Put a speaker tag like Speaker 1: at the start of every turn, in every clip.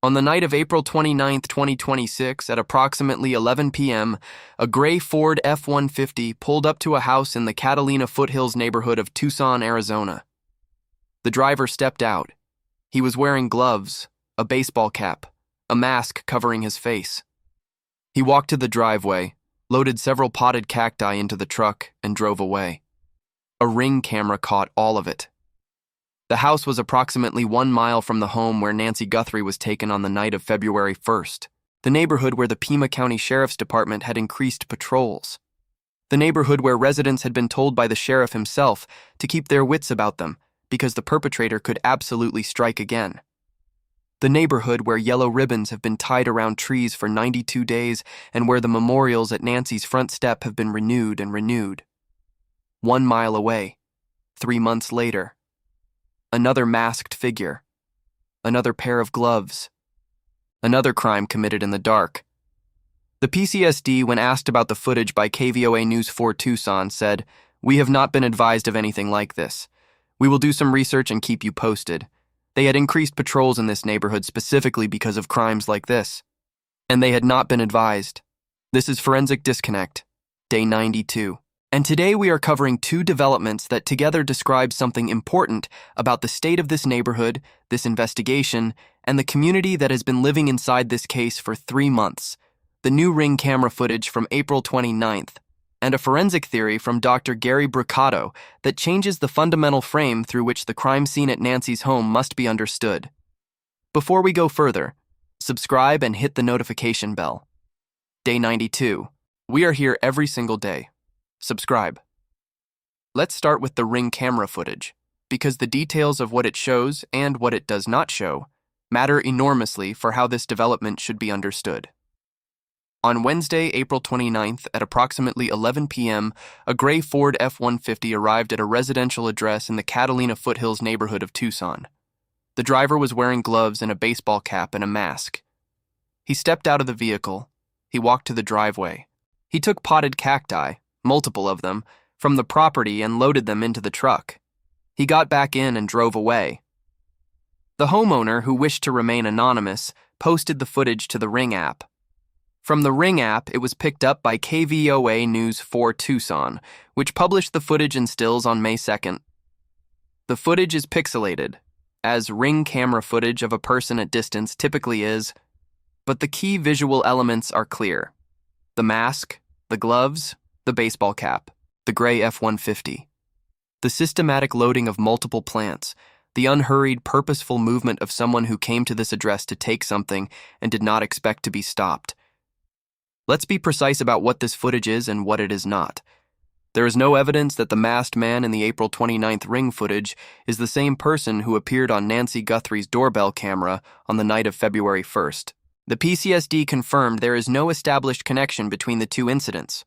Speaker 1: On the night of April 29, 2026, at approximately 11 p.m., a gray Ford F-150 pulled up to a house in the Catalina Foothills neighborhood of Tucson, Arizona. The driver stepped out. He was wearing gloves, a baseball cap, a mask covering his face. He walked to the driveway, loaded several potted cacti into the truck, and drove away. A Ring camera caught all of it. The house was approximately 1 mile from the home where Nancy Guthrie was taken on the night of February 1st, the neighborhood where the Pima County Sheriff's Department had increased patrols. The neighborhood where residents had been told by the sheriff himself to keep their wits about them because the perpetrator could absolutely strike again. The neighborhood where yellow ribbons have been tied around trees for 92 days and where the memorials at Nancy's front step have been renewed and renewed. 1 mile away, 3 months later, another masked figure, another pair of gloves, another crime committed in the dark. The PCSD, when asked about the footage by KVOA News 4 Tucson, said, "We have not been advised of anything like this. We will do some research and keep you posted." They had increased patrols in this neighborhood specifically because of crimes like this, and they had not been advised. This is Forensic Disconnect, Day 92. And today we are covering 2 developments that together describe something important about the state of this neighborhood, this investigation, and the community that has been living inside this case for 3 months. The new Ring camera footage from April 29th, and a forensic theory from Dr. Gary Brucato that changes the fundamental frame through which the crime scene at Nancy's home must be understood. Before we go further, subscribe and hit the notification bell. Day 92. We are here every single day. Subscribe. Let's start with the Ring camera footage, because the details of what it shows and what it does not show matter enormously for how this development should be understood. On Wednesday, April 29th, at approximately 11 p.m., a gray Ford F-150 arrived at a residential address in the Catalina Foothills neighborhood of Tucson. The driver was wearing gloves and a baseball cap and a mask. He stepped out of the vehicle. He walked to the driveway. He took potted cacti, multiple of them, from the property and loaded them into the truck. He got back in and drove away. The homeowner, who wished to remain anonymous, posted the footage to the Ring app. From the Ring app, it was picked up by KVOA News 4 Tucson, which published the footage in stills on May 2nd. The footage is pixelated, as Ring camera footage of a person at distance typically is, but the key visual elements are clear. The mask, the gloves, the baseball cap, the gray F-150. The systematic loading of multiple plants, the unhurried, purposeful movement of someone who came to this address to take something and did not expect to be stopped. Let's be precise about what this footage is and what it is not. There is no evidence that the masked man in the April 29th Ring footage is the same person who appeared on Nancy Guthrie's doorbell camera on the night of February 1st. The PCSD confirmed there is no established connection between the 2 incidents.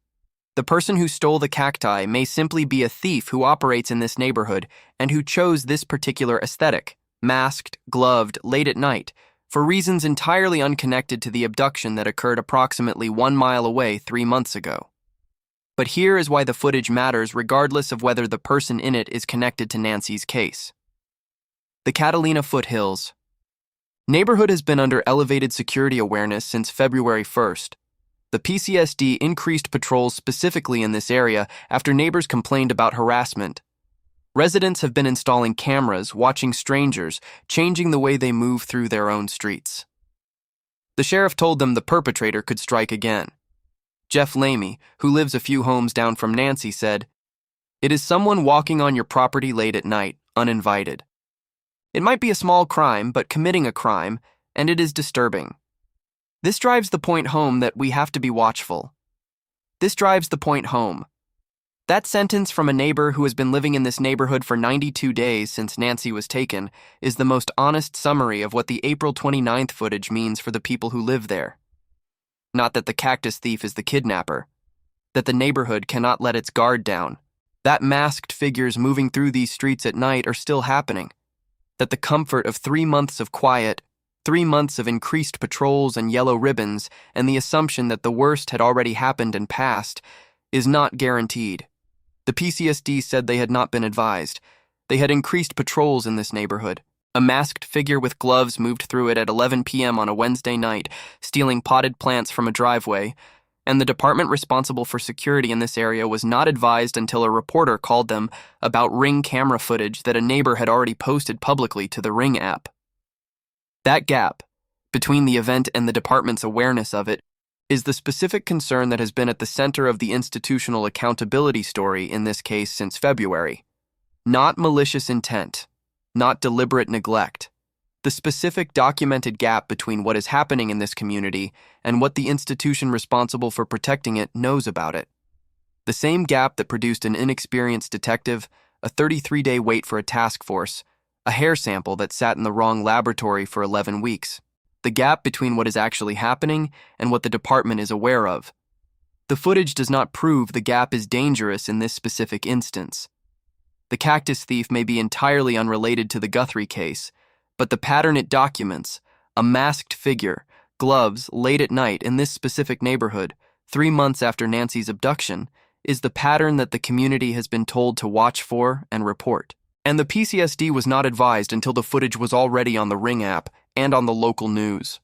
Speaker 1: The person who stole the cacti may simply be a thief who operates in this neighborhood and who chose this particular aesthetic, masked, gloved, late at night, for reasons entirely unconnected to the abduction that occurred approximately 1 mile away 3 months ago. But here is why the footage matters regardless of whether the person in it is connected to Nancy's case. The Catalina Foothills neighborhood has been under elevated security awareness since February 1st. The PCSD increased patrols specifically in this area after neighbors complained about harassment. Residents have been installing cameras, watching strangers, changing the way they move through their own streets. The sheriff told them the perpetrator could strike again. Jeff Lamy, who lives a few homes down from Nancy, said, "It is someone walking on your property late at night, uninvited. It might be a small crime, but committing a crime, and it is disturbing. This drives the point home that we have to be watchful. This drives the point home." That sentence from a neighbor who has been living in this neighborhood for 92 days since Nancy was taken is the most honest summary of what the April 29th footage means for the people who live there. Not that the cactus thief is the kidnapper, that the neighborhood cannot let its guard down, that masked figures moving through these streets at night are still happening, that the comfort of 3 months of quiet, 3 months of increased patrols and yellow ribbons, and the assumption that the worst had already happened and passed, is not guaranteed. The PCSD said they had not been advised. They had increased patrols in this neighborhood. A masked figure with gloves moved through it at 11 p.m. on a Wednesday night, stealing potted plants from a driveway, and the department responsible for security in this area was not advised until a reporter called them about Ring camera footage that a neighbor had already posted publicly to the Ring app. That gap, between the event and the department's awareness of it, is the specific concern that has been at the center of the institutional accountability story in this case since February. Not malicious intent, not deliberate neglect. The specific documented gap between what is happening in this community and what the institution responsible for protecting it knows about it. The same gap that produced an inexperienced detective, a 33-day wait for a task force, a hair sample that sat in the wrong laboratory for 11 weeks. The gap between what is actually happening and what the department is aware of. The footage does not prove the gap is dangerous in this specific instance. The cactus thief may be entirely unrelated to the Guthrie case, but the pattern it documents, a masked figure, gloves, late at night in this specific neighborhood, 3 months after Nancy's abduction, is the pattern that the community has been told to watch for and report. And the PCSD was not advised until the footage was already on the Ring app and on the local news.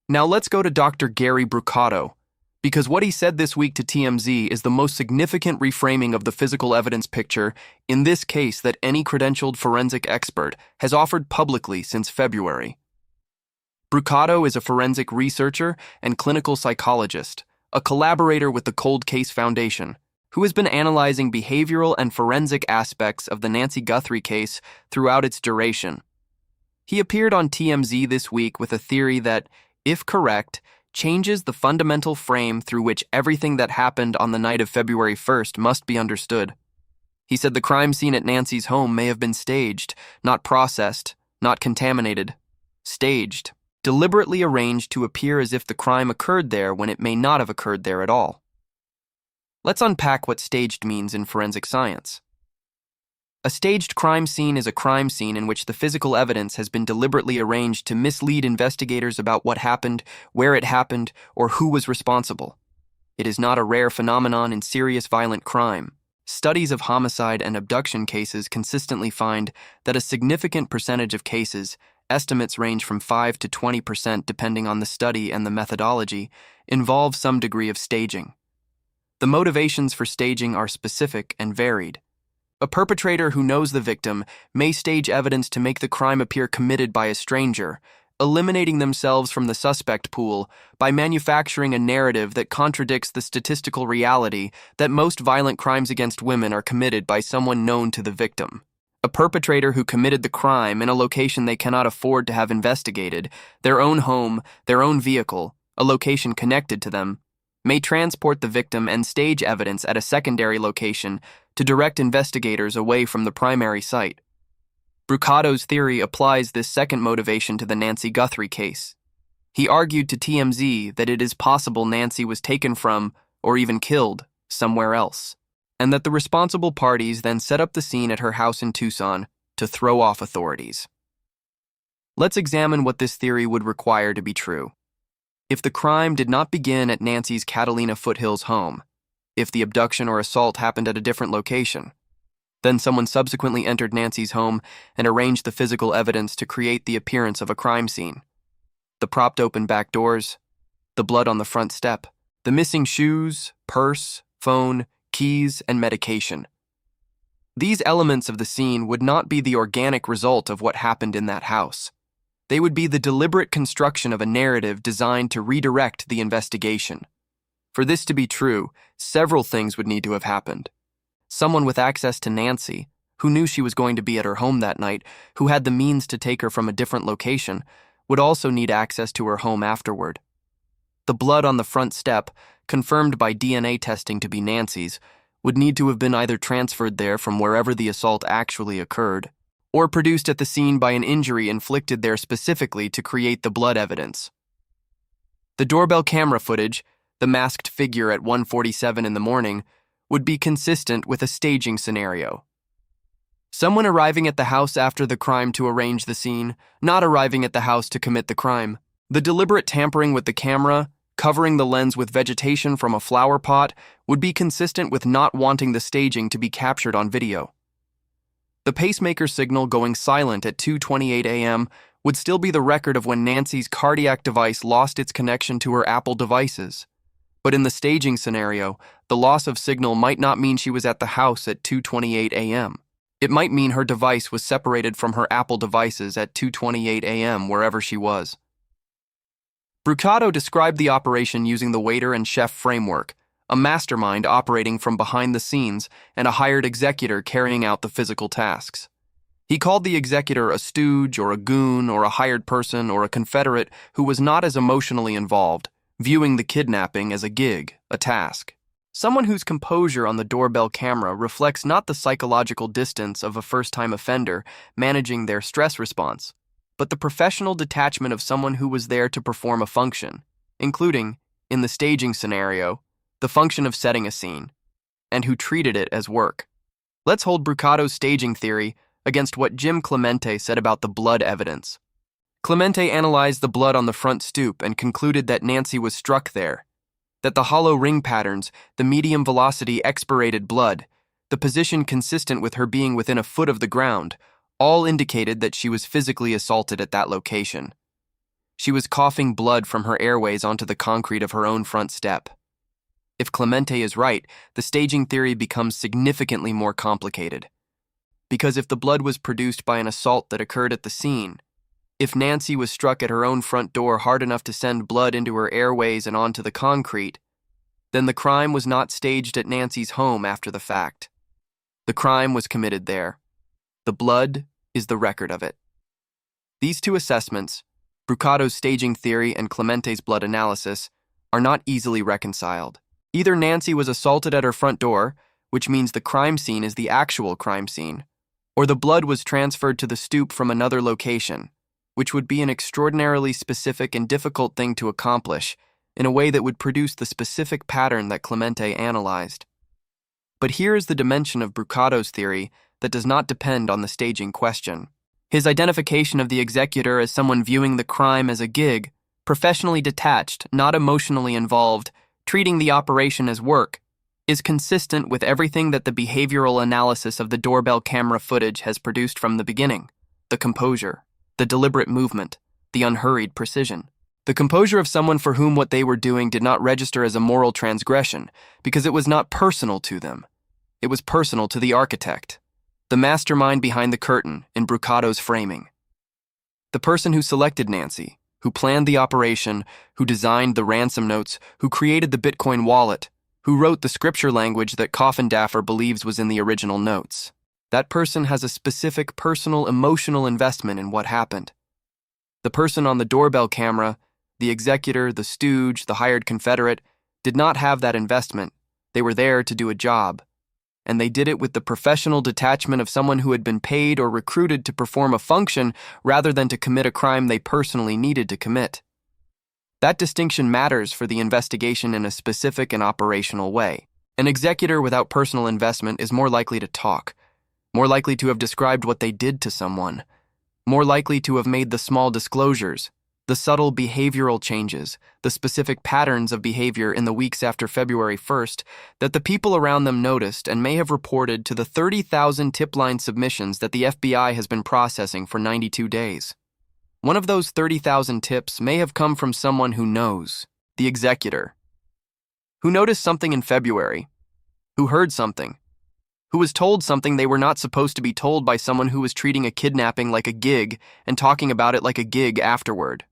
Speaker 1: Now let's go to Dr. Gary Brucato, because what he said this week to TMZ is the most significant reframing of the physical evidence picture in this case that any credentialed forensic expert has offered publicly since February. Brucato is a forensic researcher and clinical psychologist, a collaborator with the Cold Case Foundation, who has been analyzing behavioral and forensic aspects of the Nancy Guthrie case throughout its duration. He appeared on TMZ this week with a theory that, if correct, changes the fundamental frame through which everything that happened on the night of February 1st must be understood. He said the crime scene at Nancy's home may have been staged, not processed, not contaminated. Staged, deliberately arranged to appear as if the crime occurred there when it may not have occurred there at all. Let's unpack what staged means in forensic science. A staged crime scene is a crime scene in which the physical evidence has been deliberately arranged to mislead investigators about what happened, where it happened, or who was responsible. It is not a rare phenomenon in serious violent crime. Studies of homicide and abduction cases consistently find that a significant percentage of cases, estimates range from 5 to 20% depending on the study and the methodology, involve some degree of staging. The motivations for staging are specific and varied. A perpetrator who knows the victim may stage evidence to make the crime appear committed by a stranger, eliminating themselves from the suspect pool by manufacturing a narrative that contradicts the statistical reality that most violent crimes against women are committed by someone known to the victim. A perpetrator who committed the crime in a location they cannot afford to have investigated, their own home, their own vehicle, a location connected to them, may transport the victim and stage evidence at a secondary location to direct investigators away from the primary site. Brucato's theory applies this second motivation to the Nancy Guthrie case. He argued to TMZ that it is possible Nancy was taken from, or even killed, somewhere else, and that the responsible parties then set up the scene at her house in Tucson to throw off authorities. Let's examine what this theory would require to be true. If the crime did not begin at Nancy's Catalina Foothills home, if the abduction or assault happened at a different location, then someone subsequently entered Nancy's home and arranged the physical evidence to create the appearance of a crime scene. The propped open back doors, the blood on the front step, the missing shoes, purse, phone, keys, and medication. These elements of the scene would not be the organic result of what happened in that house. They would be the deliberate construction of a narrative designed to redirect the investigation. For this to be true, several things would need to have happened. Someone with access to Nancy, who knew she was going to be at her home that night, who had the means to take her from a different location, would also need access to her home afterward. The blood on the front step, confirmed by DNA testing to be Nancy's, would need to have been either transferred there from wherever the assault actually occurred, or produced at the scene by an injury inflicted there specifically to create the blood evidence. The doorbell camera footage, the masked figure at 1:47 in the morning, would be consistent with a staging scenario. Someone arriving at the house after the crime to arrange the scene, not arriving at the house to commit the crime. The deliberate tampering with the camera, covering the lens with vegetation from a flower pot, would be consistent with not wanting the staging to be captured on video. The pacemaker signal going silent at 2:28 a.m. would still be the record of when Nancy's cardiac device lost its connection to her Apple devices. But in the staging scenario, the loss of signal might not mean she was at the house at 2:28 a.m. It might mean her device was separated from her Apple devices at 2:28 a.m. wherever she was. Brucato described the operation using the waiter and chef framework, a mastermind operating from behind the scenes and a hired executor carrying out the physical tasks. He called the executor a stooge or a goon or a hired person or a confederate who was not as emotionally involved, viewing the kidnapping as a gig, a task. Someone whose composure on the doorbell camera reflects not the psychological distance of a first-time offender managing their stress response, but the professional detachment of someone who was there to perform a function, including, in the staging scenario, the function of setting a scene, and who treated it as work. Let's hold Brucato's staging theory against what Jim Clemente said about the blood evidence. Clemente analyzed the blood on the front stoop and concluded that Nancy was struck there, that the hollow ring patterns, the medium velocity expirated blood, the position consistent with her being within a foot of the ground, all indicated that she was physically assaulted at that location. She was coughing blood from her airways onto the concrete of her own front step. If Clemente is right, the staging theory becomes significantly more complicated. Because if the blood was produced by an assault that occurred at the scene, if Nancy was struck at her own front door hard enough to send blood into her airways and onto the concrete, then the crime was not staged at Nancy's home after the fact. The crime was committed there. The blood is the record of it. These two assessments, Brucato's staging theory and Clemente's blood analysis, are not easily reconciled. Either Nancy was assaulted at her front door, which means the crime scene is the actual crime scene, or the blood was transferred to the stoop from another location, which would be an extraordinarily specific and difficult thing to accomplish in a way that would produce the specific pattern that Clemente analyzed. But here is the dimension of Brucato's theory that does not depend on the staging question. His identification of the executor as someone viewing the crime as a gig, professionally detached, not emotionally involved, treating the operation as work, is consistent with everything that the behavioral analysis of the doorbell camera footage has produced from the beginning: the composure, the deliberate movement, the unhurried precision. The composure of someone for whom what they were doing did not register as a moral transgression because it was not personal to them. It was personal to the architect, the mastermind behind the curtain in Brucato's framing. The person who selected Nancy, who planned the operation, who designed the ransom notes, who created the Bitcoin wallet, who wrote the scripture language that Coffin Daffer believes was in the original notes. That person has a specific personal, emotional investment in what happened. The person on the doorbell camera, the executor, the stooge, the hired confederate, did not have that investment. They were there to do a job. And they did it with the professional detachment of someone who had been paid or recruited to perform a function rather than to commit a crime they personally needed to commit. That distinction matters for the investigation in a specific and operational way. An executor without personal investment is more likely to talk, more likely to have described what they did to someone, more likely to have made the small disclosures, the subtle behavioral changes, the specific patterns of behavior in the weeks after February 1st that the people around them noticed and may have reported to the 30,000 tip line submissions that the FBI has been processing for 92 days. One of those 30,000 tips may have come from someone who knows, the executor, who noticed something in February, who heard something, who was told something they were not supposed to be told by someone who was treating a kidnapping like a gig and talking about it like a gig afterward.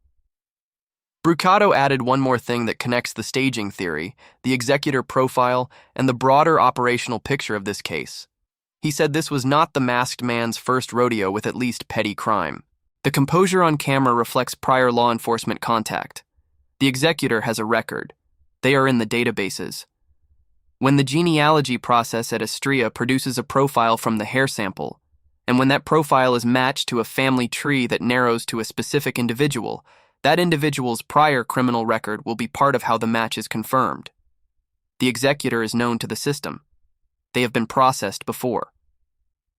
Speaker 1: Brucato added one more thing that connects the staging theory, the executor profile, and the broader operational picture of this case. He said this was not the masked man's first rodeo with at least petty crime. The composure on camera reflects prior law enforcement contact. The executor has a record. They are in the databases. When the genealogy process at Astria produces a profile from the hair sample, and when that profile is matched to a family tree that narrows to a specific individual, that individual's prior criminal record will be part of how the match is confirmed. The executor is known to the system. They have been processed before.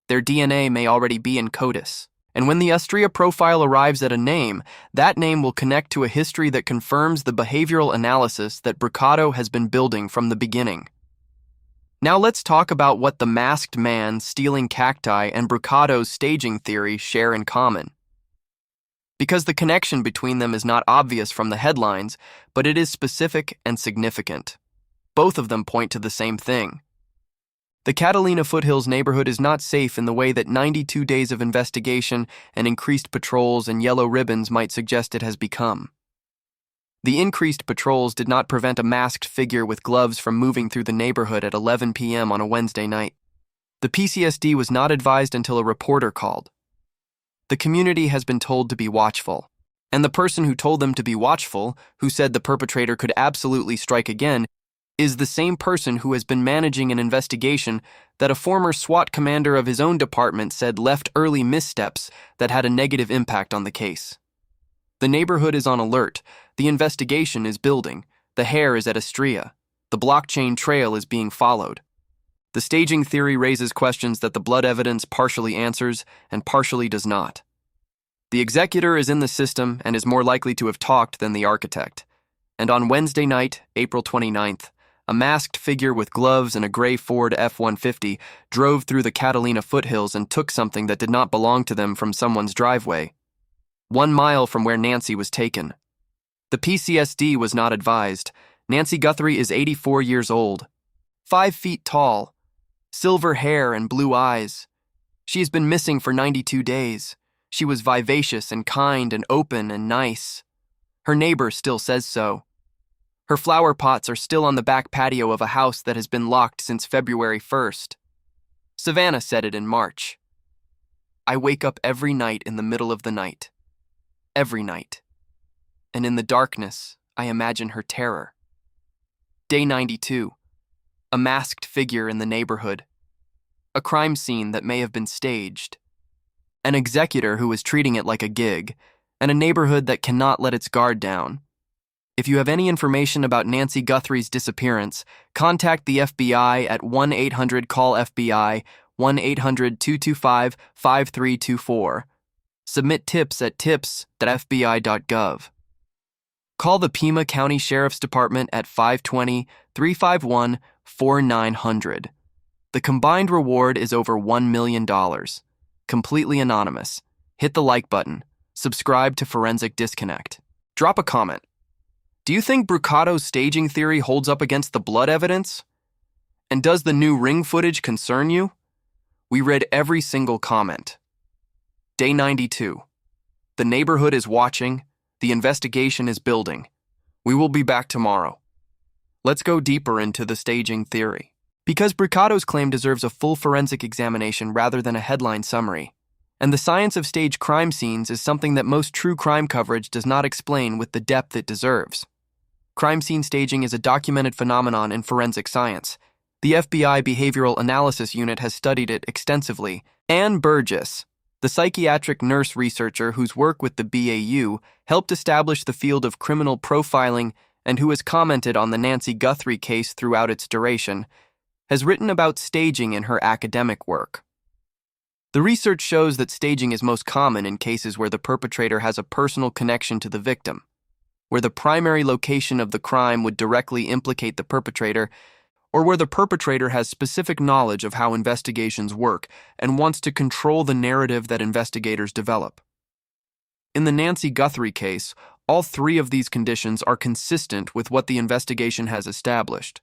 Speaker 1: Their DNA may already be in CODIS, and when the Astria profile arrives at a name, that name will connect to a history that confirms the behavioral analysis that Brucato has been building from the beginning. Now let's talk about what the masked man stealing cacti and Brucato's staging theory share in common. Because the connection between them is not obvious from the headlines, but it is specific and significant. Both of them point to the same thing. The Catalina foothills neighborhood is not safe in the way that 92 days of investigation and increased patrols and yellow ribbons might suggest it has become. The increased patrols did not prevent a masked figure with gloves from moving through the neighborhood at 11 p.m. on a Wednesday night. The PCSD was not advised until a reporter called. The community has been told to be watchful, and the person who told them to be watchful, who said the perpetrator could absolutely strike again, is the same person who has been managing an investigation that a former SWAT commander of his own department said left early missteps that had a negative impact on the case. The neighborhood is on alert, the investigation is building, the hair is at Astria, the blockchain trail is being followed. The staging theory raises questions that the blood evidence partially answers and partially does not. The executor is in the system and is more likely to have talked than the architect. And on Wednesday night, April 29th, a masked figure with gloves and a gray Ford F-150 drove through the Catalina foothills and took something that did not belong to them from someone's driveway, 1 mile from where Nancy was taken. The PCSD was not advised. Nancy Guthrie is 84 years old, 5 feet tall, silver hair and blue eyes. She has been missing for 92 days. She was vivacious and kind and open and nice. Her neighbor still says so. Her flower pots are still on the back patio of a house that has been locked since February 1st. Savannah said it in March. I wake up every night in the middle of the night. Every night. And in the darkness, I imagine her terror. Day 92. A masked figure in the neighborhood. A crime scene that may have been staged. An executor who is treating it like a gig, and a neighborhood that cannot let its guard down. If you have any information about Nancy Guthrie's disappearance, contact the FBI at 1-800-CALL-FBI, 1-800-225-5324. Submit tips at tips.fbi.gov. Call the Pima County Sheriff's Department at 520-351-4900. The combined reward is over $1 million. Completely anonymous. Hit the like button. Subscribe to Forensic Disconnect. Drop a comment. Do you think Brucato's staging theory holds up against the blood evidence? And does the new ring footage concern you? We read every single comment. Day 92. The neighborhood is watching. The investigation is building. We will be back tomorrow. Let's go deeper into the staging theory. Because Brucato's claim deserves a full forensic examination rather than a headline summary. And the science of staged crime scenes is something that most true crime coverage does not explain with the depth it deserves. Crime scene staging is a documented phenomenon in forensic science. The FBI Behavioral Analysis Unit has studied it extensively. Ann Burgess, the psychiatric nurse researcher whose work with the BAU helped establish the field of criminal profiling and who has commented on the Nancy Guthrie case throughout its duration, has written about staging in her academic work. The research shows that staging is most common in cases where the perpetrator has a personal connection to the victim, where the primary location of the crime would directly implicate the perpetrator, or where the perpetrator has specific knowledge of how investigations work and wants to control the narrative that investigators develop. In the Nancy Guthrie case, all 3 of these conditions are consistent with what the investigation has established.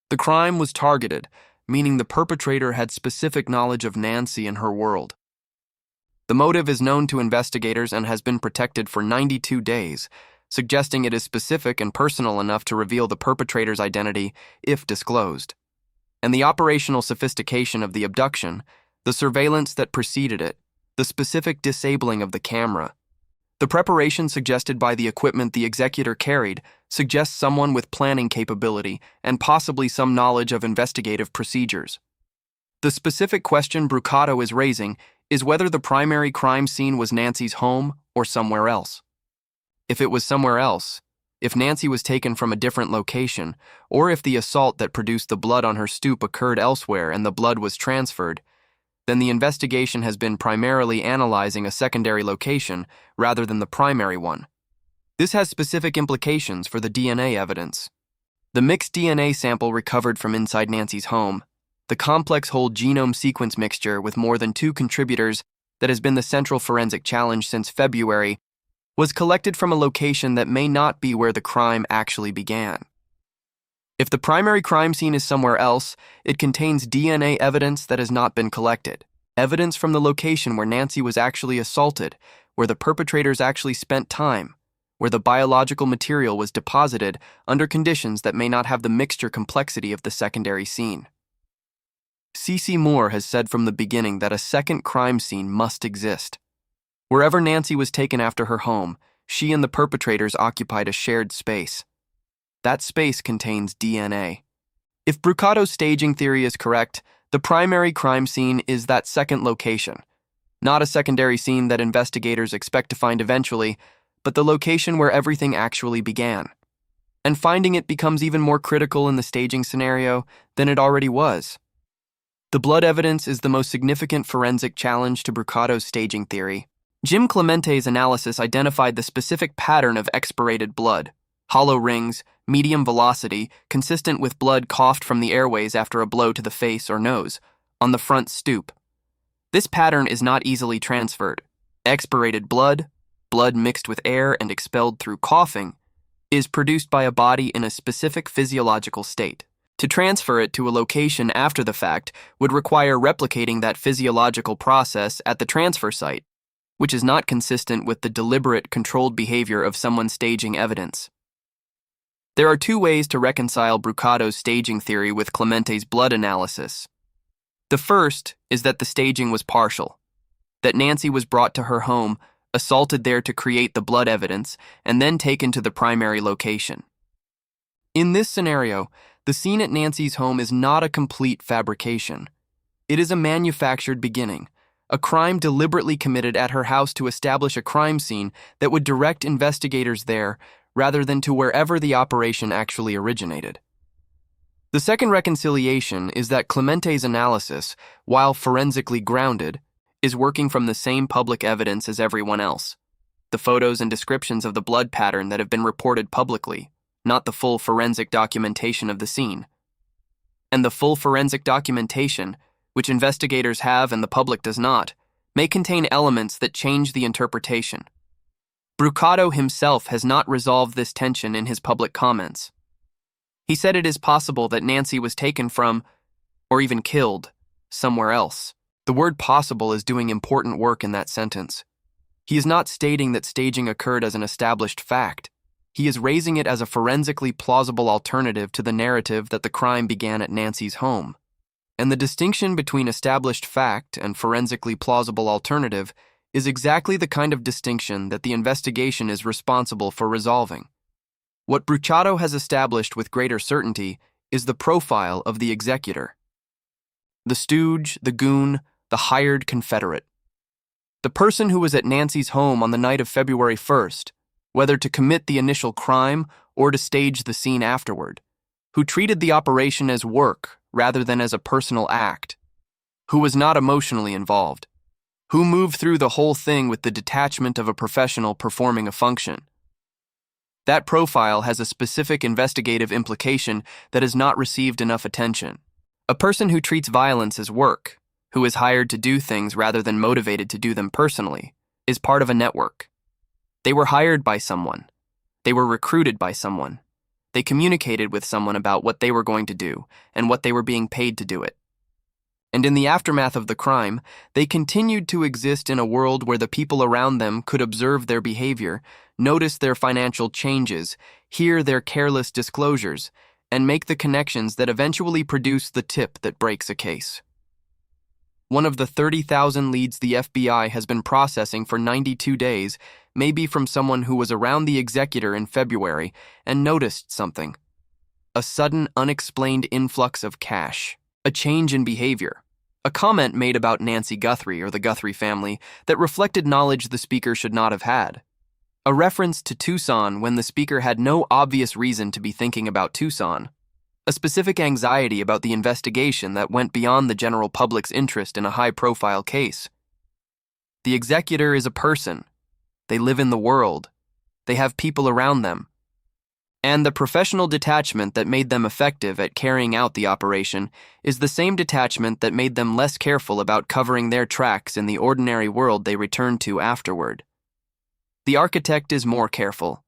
Speaker 1: The crime was targeted, meaning the perpetrator had specific knowledge of Nancy and her world. The motive is known to investigators and has been protected for 92 days, suggesting it is specific and personal enough to reveal the perpetrator's identity if disclosed. And the operational sophistication of the abduction, the surveillance that preceded it, the specific disabling of the camera, the preparation suggested by the equipment the executor carried suggests someone with planning capability and possibly some knowledge of investigative procedures. The specific question Brucato is raising is whether the primary crime scene was Nancy's home or somewhere else. If it was somewhere else, if Nancy was taken from a different location, or if the assault that produced the blood on her stoop occurred elsewhere and the blood was transferred, then the investigation has been primarily analyzing a secondary location rather than the primary one. This has specific implications for the DNA evidence. The mixed DNA sample recovered from inside Nancy's home, the complex whole genome sequence mixture with more than 2 contributors that has been the central forensic challenge since February, was collected from a location that may not be where the crime actually began. If the primary crime scene is somewhere else, it contains DNA evidence that has not been collected. Evidence from the location where Nancy was actually assaulted, where the perpetrators actually spent time, where the biological material was deposited under conditions that may not have the mixture complexity of the secondary scene. C.C. Moore has said from the beginning that a second crime scene must exist. Wherever Nancy was taken after her home, she and the perpetrators occupied a shared space. That space contains DNA. If Brucato's staging theory is correct, the primary crime scene is that second location, not a secondary scene that investigators expect to find eventually, but the location where everything actually began. And finding it becomes even more critical in the staging scenario than it already was. The blood evidence is the most significant forensic challenge to Brucato's staging theory. Jim Clemente's analysis identified the specific pattern of expirated blood, hollow rings, medium velocity, consistent with blood coughed from the airways after a blow to the face or nose, on the front stoop. This pattern is not easily transferred. Expirated blood mixed with air and expelled through coughing, is produced by a body in a specific physiological state. To transfer it to a location after the fact would require replicating that physiological process at the transfer site, which is not consistent with the deliberate, controlled behavior of someone staging evidence. There are 2 ways to reconcile Brucato's staging theory with Clemente's blood analysis. The first is that the staging was partial, that Nancy was brought to her home, assaulted there to create the blood evidence, and then taken to the primary location. In this scenario, the scene at Nancy's home is not a complete fabrication. It is a manufactured beginning, a crime deliberately committed at her house to establish a crime scene that would direct investigators there rather than to wherever the operation actually originated. The second reconciliation is that Clemente's analysis, while forensically grounded, is working from the same public evidence as everyone else. The photos and descriptions of the blood pattern that have been reported publicly, not the full forensic documentation of the scene. And the full forensic documentation, which investigators have and the public does not, may contain elements that change the interpretation. Brucato himself has not resolved this tension in his public comments. He said it is possible that Nancy was taken from, or even killed, somewhere else. The word possible is doing important work in that sentence. He is not stating that staging occurred as an established fact. He is raising it as a forensically plausible alternative to the narrative that the crime began at Nancy's home. And the distinction between established fact and forensically plausible alternative is exactly the kind of distinction that the investigation is responsible for resolving. What Brucato has established with greater certainty is the profile of the executor. The stooge, the goon, the hired confederate. The person who was at Nancy's home on the night of February 1st, whether to commit the initial crime or to stage the scene afterward, who treated the operation as work rather than as a personal act, who was not emotionally involved, who moved through the whole thing with the detachment of a professional performing a function. That profile has a specific investigative implication that has not received enough attention. A person who treats violence as work, who is hired to do things rather than motivated to do them personally, is part of a network. They were hired by someone. They were recruited by someone. They communicated with someone about what they were going to do and what they were being paid to do it. And in the aftermath of the crime, they continued to exist in a world where the people around them could observe their behavior, notice their financial changes, hear their careless disclosures, and make the connections that eventually produce the tip that breaks a case. One of the 30,000 leads the FBI has been processing for 92 days may be from someone who was around the Executor in February and noticed something. A sudden, unexplained influx of cash. A change in behavior. A comment made about Nancy Guthrie or the Guthrie family that reflected knowledge the speaker should not have had. A reference to Tucson when the speaker had no obvious reason to be thinking about Tucson. A specific anxiety about the investigation that went beyond the general public's interest in a high-profile case. The Executor is a person. They live in the world. They have people around them. And the professional detachment that made them effective at carrying out the operation is the same detachment that made them less careful about covering their tracks in the ordinary world they returned to afterward. The architect is more careful.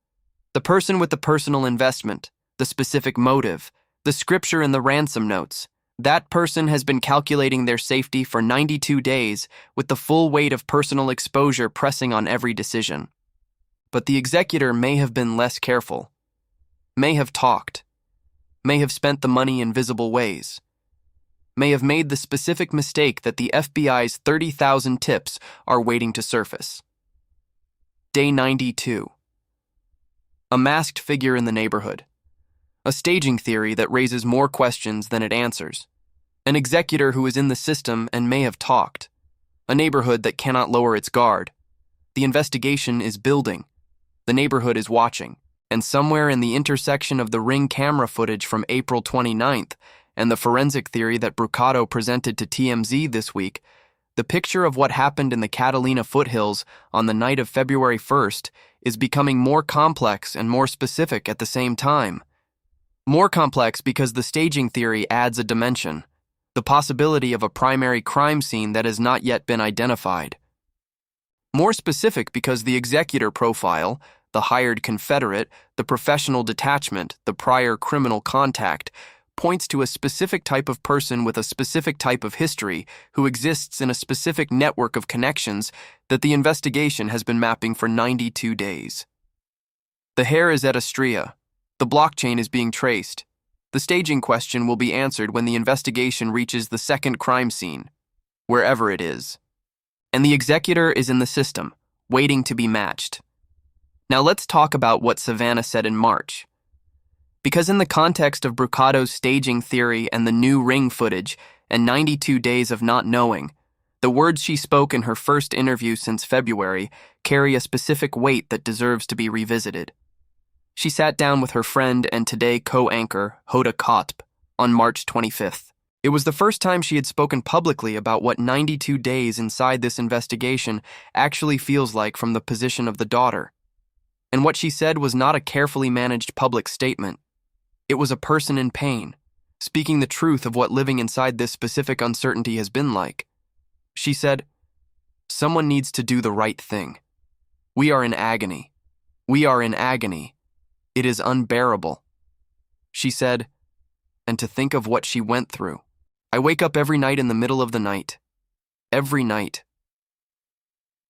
Speaker 1: The person with the personal investment, the specific motive, the scripture in the ransom notes, that person has been calculating their safety for 92 days with the full weight of personal exposure pressing on every decision. But the executor may have been less careful, may have talked, may have spent the money in visible ways, may have made the specific mistake that the FBI's 30,000 tips are waiting to surface. Day 92. A masked figure in the neighborhood. A staging theory that raises more questions than it answers. An executor who is in the system and may have talked. A neighborhood that cannot lower its guard. The investigation is building. The neighborhood is watching. And somewhere in the intersection of the Ring camera footage from April 29th and the forensic theory that Brucato presented to TMZ this week, the picture of what happened in the Catalina foothills on the night of February 1st is becoming more complex and more specific at the same time. More complex because the staging theory adds a dimension, the possibility of a primary crime scene that has not yet been identified. More specific because the executor profile, the hired confederate, the professional detachment, the prior criminal contact, points to a specific type of person with a specific type of history who exists in a specific network of connections that the investigation has been mapping for 92 days. The hair is at Astria. The blockchain is being traced. The staging question will be answered when the investigation reaches the second crime scene, wherever it is. And the executor is in the system, waiting to be matched. Now let's talk about what Savannah said in March. Because in the context of Brucato's staging theory and the new Ring footage and 92 days of not knowing, the words she spoke in her first interview since February carry a specific weight that deserves to be revisited. She sat down with her friend and Today co-anchor Hoda Kotb on March 25th. It was the first time she had spoken publicly about what 92 days inside this investigation actually feels like from the position of the daughter. And what she said was not a carefully managed public statement. It was a person in pain, speaking the truth of what living inside this specific uncertainty has been like. She said, "Someone needs to do the right thing. We are in agony. We are in agony. It is unbearable." She said, and to think of what she went through. "I wake up every night in the middle of the night. Every night.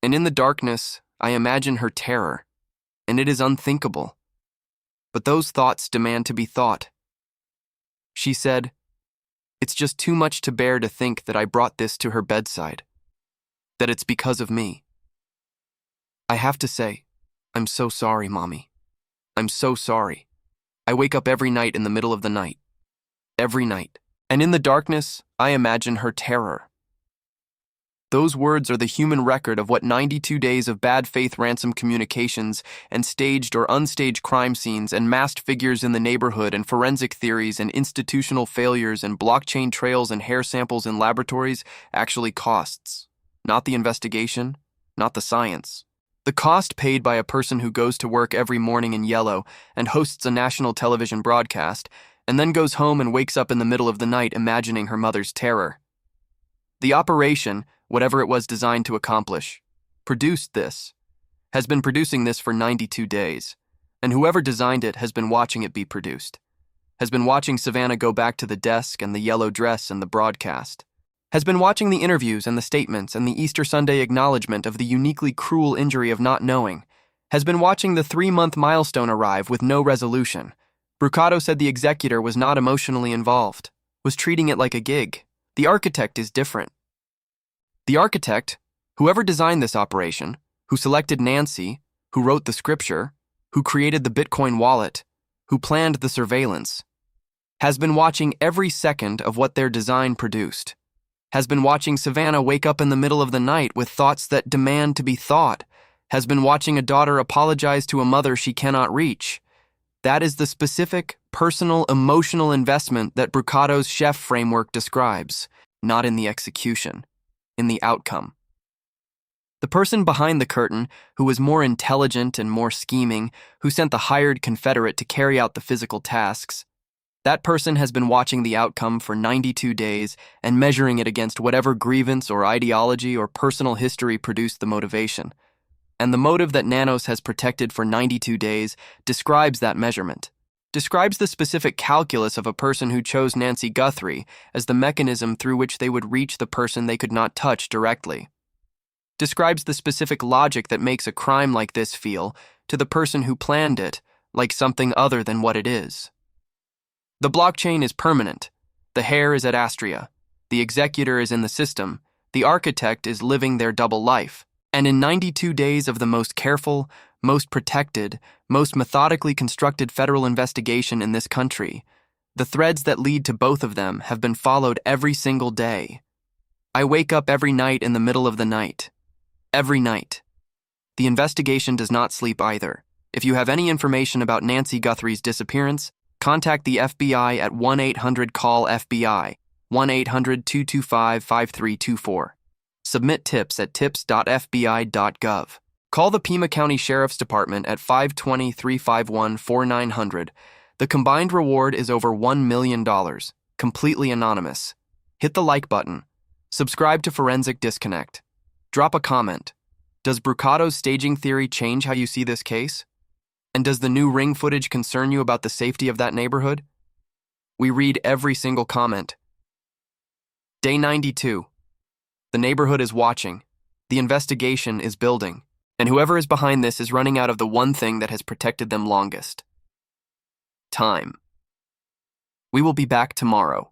Speaker 1: And in the darkness, I imagine her terror, and it is unthinkable. But those thoughts demand to be thought." She said, "It's just too much to bear to think that I brought this to her bedside, that it's because of me. I have to say, I'm so sorry, Mommy. I'm so sorry. I wake up every night in the middle of the night. Every night. And in the darkness, I imagine her terror." Those words are the human record of what 92 days of bad faith ransom communications and staged or unstaged crime scenes and masked figures in the neighborhood and forensic theories and institutional failures and blockchain trails and hair samples in laboratories actually costs. Not the investigation, not the science. The cost paid by a person who goes to work every morning in yellow and hosts a national television broadcast and then goes home and wakes up in the middle of the night imagining her mother's terror. The operation, whatever it was designed to accomplish, produced this, has been producing this for 92 days, and whoever designed it has been watching it be produced, has been watching Savannah go back to the desk and the yellow dress and the broadcast, has been watching the interviews and the statements and the Easter Sunday acknowledgement of the uniquely cruel injury of not knowing, has been watching the 3-month milestone arrive with no resolution. Brucato said the executor was not emotionally involved, was treating it like a gig. The architect is different. The architect, whoever designed this operation, who selected Nancy, who wrote the scripture, who created the Bitcoin wallet, who planned the surveillance, has been watching every second of what their design produced, has been watching Savannah wake up in the middle of the night with thoughts that demand to be thought, has been watching a daughter apologize to a mother she cannot reach. That is the specific, personal, emotional investment that Brucato's chef framework describes, not in the execution, in the outcome. The person behind the curtain, who was more intelligent and more scheming, who sent the hired Confederate to carry out the physical tasks, that person has been watching the outcome for 92 days and measuring it against whatever grievance or ideology or personal history produced the motivation. And the motive that Nanos has protected for 92 days describes that measurement, describes the specific calculus of a person who chose Nancy Guthrie as the mechanism through which they would reach the person they could not touch directly, describes the specific logic that makes a crime like this feel, to the person who planned it, like something other than what it is. The blockchain is permanent. The hair is at Astria. The executor is in the system. The architect is living their double life. And in 92 days of the most careful, most protected, most methodically constructed federal investigation in this country, the threads that lead to both of them have been followed every single day. I wake up every night in the middle of the night. Every night. The investigation does not sleep either. If you have any information about Nancy Guthrie's disappearance, contact the FBI at 1-800-CALL-FBI, 1-800-225-5324. Submit tips at tips.fbi.gov. Call the Pima County Sheriff's Department at 520-351-4900. The combined reward is over $1 million, completely anonymous. Hit the like button. Subscribe to Forensic Disconnect. Drop a comment. Does Brucato's staging theory change how you see this case? And does the new ring footage concern you about the safety of that neighborhood? We read every single comment. Day 92. The neighborhood is watching. The investigation is building. And whoever is behind this is running out of the one thing that has protected them longest. Time. We will be back tomorrow.